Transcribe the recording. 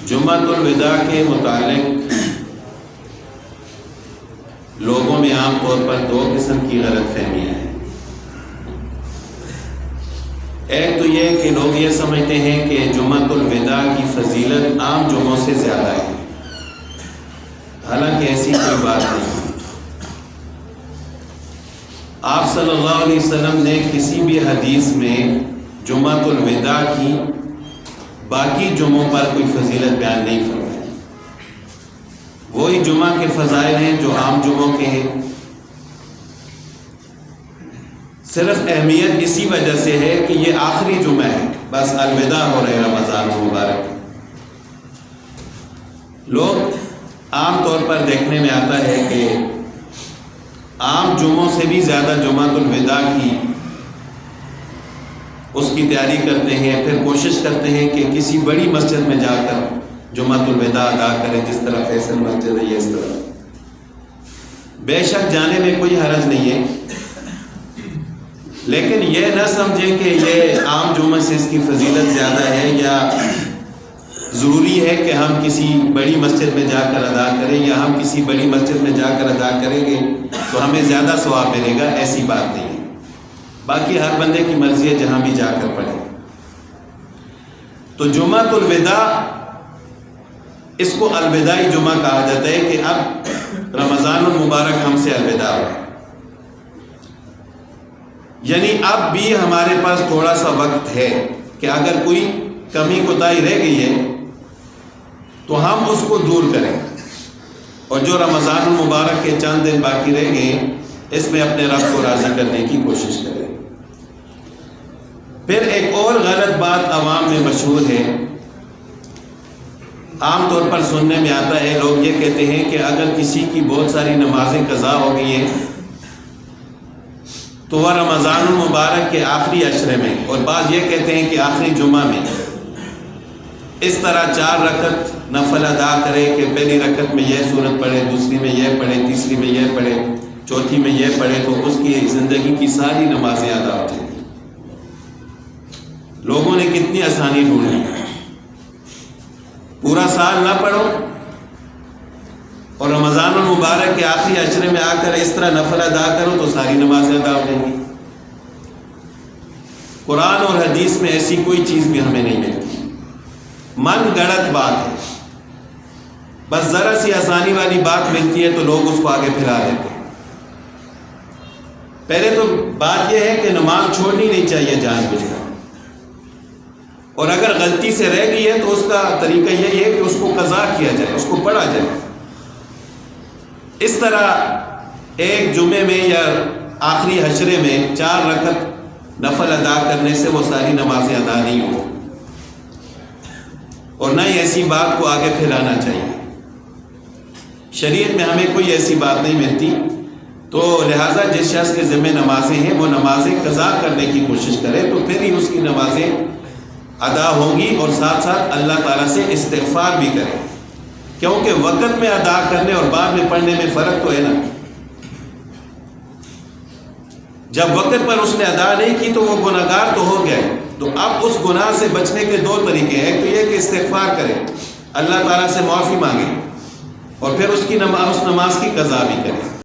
جمعۃ الوداع کے متعلق لوگوں میں عام طور پر دو قسم کی غلط فہمیاں ہیں۔ ایک تو یہ کہ لوگ یہ سمجھتے ہیں کہ جمعۃ الوداع کی فضیلت عام جمعوں سے زیادہ ہے، حالانکہ ایسی کوئی بات نہیں۔ آپ صلی اللہ علیہ وسلم نے کسی بھی حدیث میں جمعۃ الوداع کی باقی جمعوں پر کوئی فضیلت بیان نہیں فرمائی۔ وہی جمعہ کے فضائل ہیں جو عام جمعوں کے ہیں، صرف اہمیت اسی وجہ سے ہے کہ یہ آخری جمعہ ہے، بس الوداع ہو رہے رمضان المبارک۔ لوگ عام طور پر دیکھنے میں آتا ہے کہ عام جمعوں سے بھی زیادہ جمعۃ الوداع کی اس کی تیاری کرتے ہیں، پھر کوشش کرتے ہیں کہ کسی بڑی مسجد میں جا کر جمعۃ الوداع ادا کریں، جس طرح فیصل مسجد ہے، یہ اس طرح۔ بے شک جانے میں کوئی حرج نہیں ہے، لیکن یہ نہ سمجھیں کہ یہ عام جمعہ سے اس کی فضیلت زیادہ ہے، یا ضروری ہے کہ ہم کسی بڑی مسجد میں جا کر ادا کریں، یا ہم کسی بڑی مسجد میں جا کر ادا کریں گے تو ہمیں زیادہ ثواب ملے گا، ایسی بات نہیں ہے۔ باقی ہر بندے کی مرضی ہے جہاں بھی جا کر پڑھے۔ تو جمعۃ الوداع، اس کو الوداعی جمعہ کہا جاتا ہے کہ اب رمضان المبارک ہم سے الوداع ہوا، یعنی اب بھی ہمارے پاس تھوڑا سا وقت ہے کہ اگر کوئی کمی کوتاہی رہ گئی ہے تو ہم اس کو دور کریں، اور جو رمضان المبارک کے چند دن باقی رہ گئے اس میں اپنے رب کو راضی کرنے کی کوشش کریں۔ پھر ایک اور غلط بات عوام میں مشہور ہے، عام طور پر سننے میں آتا ہے، لوگ یہ کہتے ہیں کہ اگر کسی کی بہت ساری نمازیں قضا ہو گئی ہیں تو وہ رمضان المبارک کے آخری عشرے میں، اور بعض یہ کہتے ہیں کہ آخری جمعہ میں اس طرح 4 رکعت نفل ادا کرے کہ پہلی رکعت میں یہ سورت پڑھے، دوسری میں یہ پڑھے، تیسری میں یہ پڑھے، چوتھی میں یہ پڑھے، تو اس کی زندگی کی ساری نمازیں ادا ہو جائیں گی۔ لوگوں نے کتنی آسانی ڈھونڈی، پورا سال نہ پڑھو اور رمضان المبارک کے آخری عشرے میں آ کر اس طرح نفل ادا کرو تو ساری نمازیں ادا ہو جائیں گی۔ قرآن اور حدیث میں ایسی کوئی چیز بھی ہمیں نہیں ملتی، من گڑت بات ہے، بس ذرا سی آسانی والی بات ملتی ہے تو لوگ اس کو آگے پھیلا دیتے ہیں۔ پہلے تو بات یہ ہے کہ نماز چھوڑنی نہیں چاہیے جان بوجھ کر، اور اگر غلطی سے رہ گئی ہے تو اس کا طریقہ یہی ہے کہ اس کو قضا کیا جائے، اس کو پڑھا جائے۔ اس طرح ایک جمعے میں یا آخری حشرے میں 4 رکعت نفل ادا کرنے سے وہ ساری نمازیں ادا نہیں ہوں، اور نہ ہی ایسی بات کو آگے پھیلانا چاہیے۔ شریعت میں ہمیں کوئی ایسی بات نہیں ملتی، تو لہٰذا جس شخص کے ذمہ نمازیں ہیں وہ نمازیں قضا کرنے کی کوشش کرے، تو پھر ہی اس کی نمازیں ادا ہوں گی، اور ساتھ ساتھ اللہ تعالیٰ سے استغفار بھی کرے، کیونکہ وقت میں ادا کرنے اور بعد میں پڑھنے میں فرق تو ہے نا۔ جب وقت پر اس نے ادا نہیں کی تو وہ گناہگار تو ہو گئے، تو اب اس گناہ سے بچنے کے 2 طریقے ہیں، ایک تو یہ کہ استغفار کرے، اللہ تعالیٰ سے معافی مانگے، اور پھر اس نماز کی قضا بھی کرے۔